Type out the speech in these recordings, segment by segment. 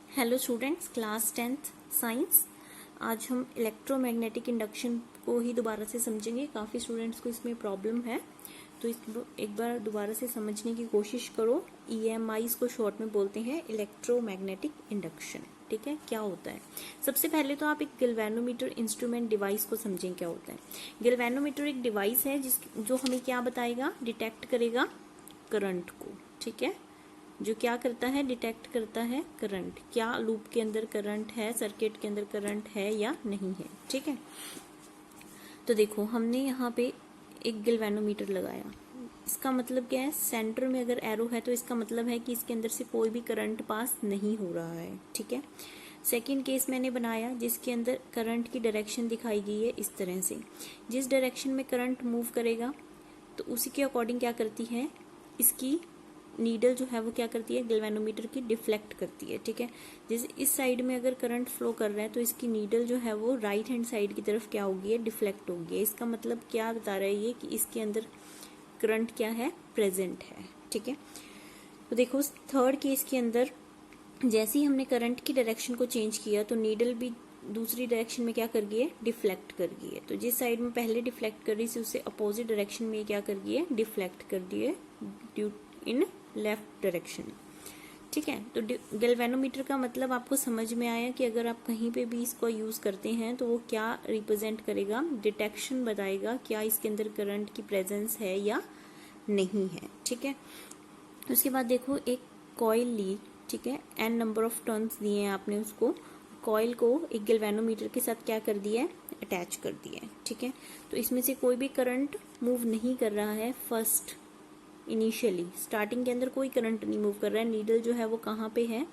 Hello students, class 10th science. आज हम electromagnetic induction को ही दोबारा से समझेंगे। काफ़ी स्टूडेंट्स को इसमें प्रॉब्लम है, तो इसको एक बार दोबारा से समझने की कोशिश करो। EMIs को शॉर्ट में बोलते हैं इलेक्ट्रोमैग्नेटिक इंडक्शन। ठीक है, क्या होता है? सबसे पहले तो आप एक गैल्वेनोमीटर इंस्ट्रूमेंट डिवाइस को समझें क्या होता है। गैल्वेनोमीटर एक डिवाइस है जो हमें क्या बताएगा, डिटेक्ट करेगा करंट को। ठीक है, जो क्या करता है, डिटेक्ट करता है करंट, क्या लूप के अंदर करंट है, सर्किट के अंदर करंट है या नहीं है। ठीक है, तो देखो हमने यहाँ पे एक गैल्वेनोमीटर लगाया। इसका मतलब क्या है, सेंटर में अगर एरो है तो इसका मतलब है कि इसके अंदर से कोई भी करंट पास नहीं हो रहा है। ठीक है, सेकेंड केस मैंने बनाया जिसके अंदर करंट की डायरेक्शन दिखाई गई है इस तरह से। जिस डायरेक्शन में करंट मूव करेगा तो उसी के अकॉर्डिंग क्या करती है, इसकी नीडल जो है वो क्या करती है, गैल्वेनोमीटर की डिफ्लेक्ट करती है। ठीक है, जैसे इस साइड में अगर करंट फ्लो कर रहा है तो इसकी नीडल जो है वो राइट हैंड साइड की तरफ क्या होगी है, डिफ्लेक्ट होगी। इसका मतलब क्या बता रहा है ये कि इसके अंदर करंट क्या है, प्रेजेंट है। ठीक है, तो देखो थर्ड केस के अंदर जैसे ही हमने करंट की डायरेक्शन को चेंज किया तो नीडल भी दूसरी डायरेक्शन में क्या कर गई है, डिफ्लेक्ट कर गई है। तो जिस साइड में पहले डिफ्लेक्ट कर रही थी उससे अपोजिट डायरेक्शन में क्या कर गई है, डिफ्लेक्ट कर दी है ड्यू इन लेफ्ट डायरेक्शन। ठीक है, तो गैल्वेनोमीटर का मतलब आपको समझ में आया कि अगर आप कहीं पे भी इसको यूज करते हैं तो वो क्या रिप्रेजेंट करेगा, डिटेक्शन बताएगा क्या इसके अंदर करंट की प्रेजेंस है या नहीं है। ठीक है, उसके बाद देखो एक कॉइल ली। ठीक है, n नंबर ऑफ टर्न्स दिए हैं आपने उसको, कॉइल को एक गैल्वेनोमीटर के साथ क्या कर दिया है, अटैच कर दिया है। ठीक है, तो इसमें से कोई भी करंट मूव नहीं कर रहा है। फर्स्ट इनिशियली स्टार्टिंग के अंदर कोई करंट नहीं मूव कर रहा है। नीडल जो है वो कहाँ पे है,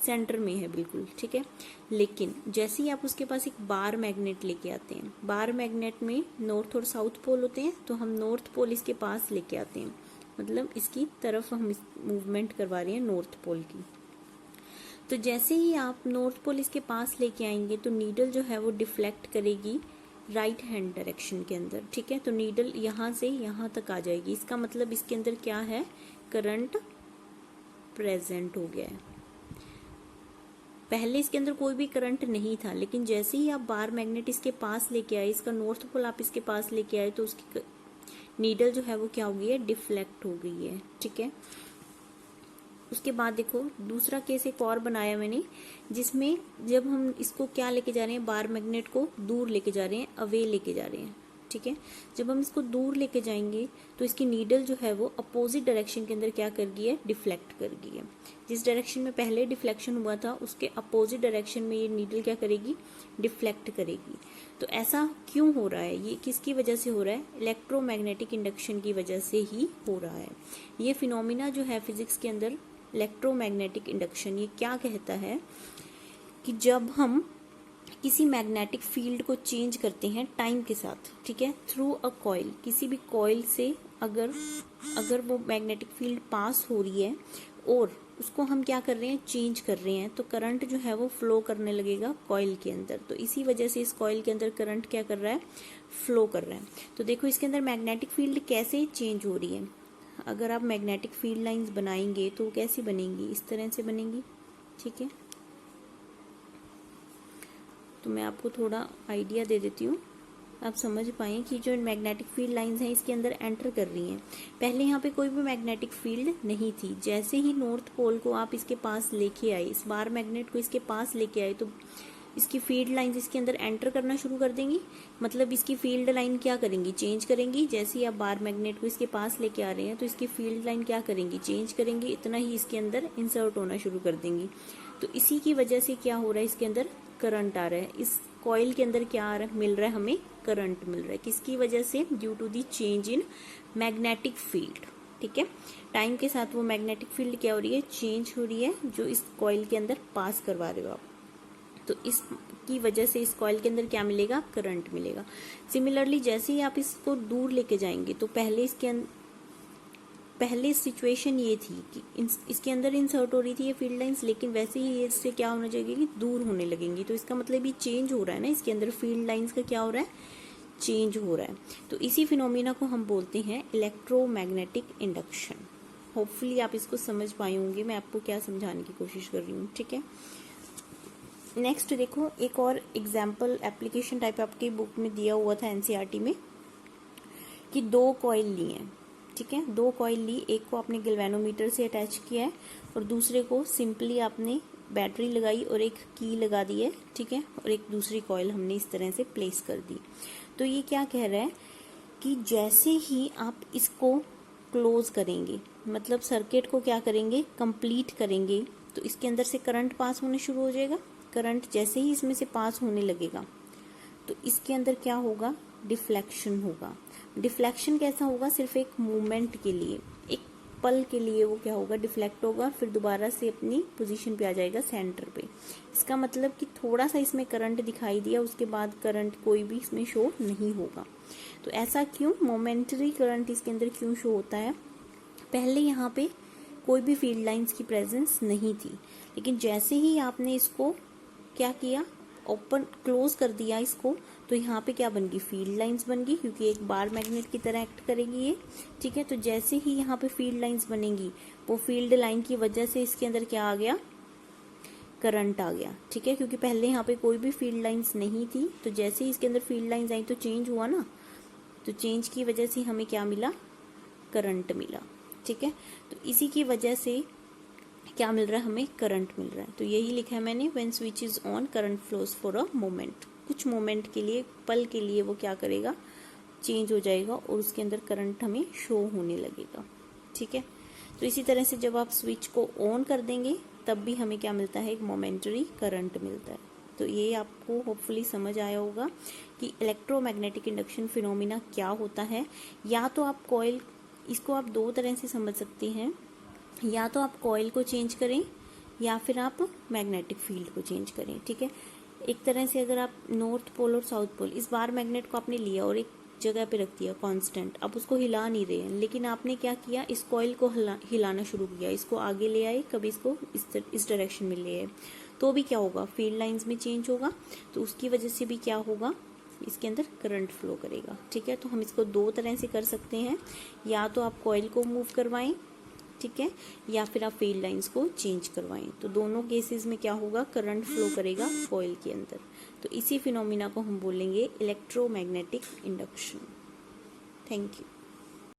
सेंटर में है बिल्कुल। ठीक है, लेकिन जैसे ही आप उसके पास एक बार मैग्नेट लेके आते हैं, बार मैग्नेट में नॉर्थ और साउथ पोल होते हैं, तो हम नॉर्थ पोल इसके पास लेके आते हैं, मतलब इसकी तरफ हम मूवमेंट करवा रहे हैं नॉर्थ पोल की। तो जैसे ही आप नॉर्थ पोल इसके पास लेके आएंगे तो नीडल जो है वो डिफ्लेक्ट करेगी राइट हैंड डायरेक्शन के अंदर। ठीक है, तो नीडल यहाँ से यहाँ तक आ जाएगी। इसका मतलब इसके अंदर क्या है, करंट प्रेजेंट हो गया है। पहले इसके अंदर कोई भी करंट नहीं था, लेकिन जैसे ही आप बार मैग्नेट इसके पास लेके आए, इसका नॉर्थ पोल आप इसके पास लेके आए तो उसकी नीडल जो है वो क्या हो गई है, डिफ्लेक्ट हो गई है। ठीक है, उसके बाद देखो दूसरा केस एक और बनाया मैंने, जिसमें जब हम इसको क्या लेके जा रहे हैं, बार मैग्नेट को दूर लेके जा रहे हैं, अवे लेके जा रहे हैं। ठीक है, जब हम इसको दूर लेके जाएंगे तो इसकी नीडल जो है वो अपोजिट डायरेक्शन के अंदर क्या कर गई है, डिफ्लेक्ट कर गई है। जिस डायरेक्शन में पहले डिफ्लेक्शन हुआ था उसके अपोजिट डायरेक्शन में ये नीडल क्या करेगी, डिफ्लेक्ट करेगी। तो ऐसा क्यों हो रहा है, ये किसकी वजह से हो रहा है, इलेक्ट्रोमैग्नेटिक इंडक्शन की वजह से ही हो रहा है। ये फिनोमिना जो है फिजिक्स के अंदर, इलेक्ट्रोमैग्नेटिक इंडक्शन, ये क्या कहता है कि जब हम किसी मैग्नेटिक फील्ड को चेंज करते हैं टाइम के साथ, ठीक है, थ्रू अ कॉइल, किसी भी कॉइल से अगर वो मैग्नेटिक फील्ड पास हो रही है और उसको हम क्या कर रहे हैं, चेंज कर रहे हैं, तो करंट जो है वो फ्लो करने लगेगा कॉइल के अंदर। तो इसी वजह से इस कॉइल के अंदर करंट क्या कर रहा है, फ्लो कर रहा है। तो देखो इसके अंदर मैग्नेटिक फील्ड कैसे चेंज हो रही है। अगर आप मैग्नेटिक फील्ड लाइंस बनाएंगे तो कैसी बनेंगी, इस तरह से बनेंगी। ठीक है, तो मैं आपको थोड़ा आइडिया दे देती हूँ, आप समझ पाए कि जो मैग्नेटिक फील्ड लाइंस हैं इसके अंदर एंटर कर रही हैं। पहले यहाँ पे कोई भी मैग्नेटिक फील्ड नहीं थी। जैसे ही नॉर्थ पोल को आप इसके पास लेके आए, इस बार मैग्नेट को इसके पास लेके आए, तो इसकी फील्ड लाइंस इसके अंदर एंटर करना शुरू कर देंगी। मतलब इसकी फील्ड लाइन क्या करेंगी, चेंज करेंगी। जैसे ही आप बार मैग्नेट को इसके पास लेके आ रहे हैं तो इसकी फील्ड लाइन क्या करेंगी, चेंज करेंगी। इतना ही इसके अंदर इंसर्ट होना शुरू कर देंगी। तो इसी की वजह से क्या हो रहा है, इसके अंदर करंट आ रहा है। इस कॉइल के अंदर क्या मिल रहा है, हमें करंट मिल रहा है। किसकी वजह से, due to the change in magnetic field. ठीक है, टाइम के साथ वो मैग्नेटिक फील्ड क्या हो रही है, चेंज हो रही है, जो इस कॉइल के अंदर पास करवा रहे हो आप। तो इसकी वजह से इस कॉइल के अंदर क्या मिलेगा, करंट मिलेगा। सिमिलरली जैसे ही आप इसको दूर लेके जाएंगे तो पहले सिचुएशन ये थी कि इसके अंदर इंसर्ट हो रही थी ये फील्ड लाइंस, लेकिन वैसे ही ये इससे क्या होना चाहिए कि दूर होने लगेंगी। तो इसका मतलब ये चेंज हो रहा है ना, इसके अंदर फील्ड लाइंस का क्या हो रहा है, चेंज हो रहा है। तो इसी फिनोमिना को हम बोलते हैं इलेक्ट्रोमैग्नेटिक इंडक्शन। होपफुली आप इसको समझ पाए होंगे मैं आपको क्या समझाने की कोशिश कर रही हूँ, ठीक है। नेक्स्ट देखो, एक और एग्जाम्पल एप्लीकेशन टाइप आपकी बुक में दिया हुआ था एनसीईआरटी में कि 2 कॉइल लिए हैं, ठीक है। 2 कॉइल ली, एक को आपने गैल्वेनोमीटर से अटैच किया है और दूसरे को सिंपली आपने बैटरी लगाई और एक की लगा दी है, ठीक है, और एक दूसरी कॉइल हमने इस तरह से प्लेस कर दी। तो ये क्या कह रहा है कि जैसे ही आप इसको क्लोज करेंगे, मतलब सर्किट को क्या करेंगे, कंप्लीट करेंगे, तो इसके अंदर से करंट पास होने शुरू हो जाएगा। करंट जैसे ही इसमें से पास होने लगेगा तो इसके अंदर क्या होगा, डिफ्लेक्शन होगा। डिफ्लेक्शन कैसा होगा, सिर्फ एक मूवमेंट के लिए, एक पल के लिए वो क्या होगा, डिफ्लेक्ट होगा, फिर दोबारा से अपनी पोजीशन पे आ जाएगा सेंटर पे। इसका मतलब कि थोड़ा सा इसमें करंट दिखाई दिया, उसके बाद करंट कोई भी इसमें शो नहीं होगा। तो ऐसा क्यों, मोमेंटरी करंट इसके अंदर क्यों शो होता है। पहले यहाँ पे कोई भी फील्ड लाइंस की प्रेजेंस नहीं थी, लेकिन जैसे ही आपने इसको क्या किया, ओपन क्लोज कर दिया इसको, तो यहाँ पे क्या बन गई, फील्ड लाइंस बन गई, क्योंकि एक बार मैग्नेट की तरह एक्ट करेगी ये, ठीक है। तो जैसे ही यहाँ पे फील्ड लाइंस बनेंगी, वो फील्ड लाइन की वजह से इसके अंदर क्या आ गया, करंट आ गया, ठीक है, क्योंकि पहले यहाँ पे कोई भी फील्ड लाइंस नहीं थी। तो जैसे ही इसके अंदर फील्ड लाइंस आई तो चेंज हुआ ना, तो चेंज की वजह से हमें क्या मिला, करंट मिला, ठीक है। तो इसी की वजह से क्या मिल रहा है, हमें करंट मिल रहा है। तो यही लिखा है मैंने, when switch is on current flows for a moment. कुछ मोमेंट के लिए, पल के लिए वो क्या करेगा, चेंज हो जाएगा और उसके अंदर करंट हमें शो होने लगेगा, ठीक है। तो इसी तरह से जब आप स्विच को ऑन कर देंगे तब भी हमें क्या मिलता है, एक मोमेंटरी करंट मिलता है। तो ये आपको होपफुली समझ आया होगा कि इलेक्ट्रोमैग्नेटिक इंडक्शन फिनोमिना क्या होता है। या तो आप कॉइल, इसको आप 2 तरह से समझ सकते हैं, या तो आप कॉइल को चेंज करें या फिर आप मैग्नेटिक फील्ड को चेंज करें, ठीक है। एक तरह से अगर आप नॉर्थ पोल और साउथ पोल, इस बार मैग्नेट को आपने लिया और एक जगह पे रख दिया कांस्टेंट, आप उसको हिला नहीं रहे हैं, लेकिन आपने क्या किया, इस कॉइल को हिलाना शुरू किया, इसको आगे ले आए, कभी इसको इस डायरेक्शन में ले आए, तो भी क्या होगा, फील्ड लाइंस में चेंज होगा, तो उसकी वजह से भी क्या होगा, इसके अंदर करंट फ्लो करेगा, ठीक है। तो हम इसको 2 तरह से कर सकते हैं, या तो आप कॉइल को मूव करवाएं, ठीक है, या फिर आप फील्ड लाइंस को चेंज करवाएं। तो दोनों केसेस में क्या होगा, करंट फ्लो करेगा कॉइल के अंदर। तो इसी फिनोमिना को हम बोलेंगे इलेक्ट्रोमैग्नेटिक इंडक्शन। Thank you.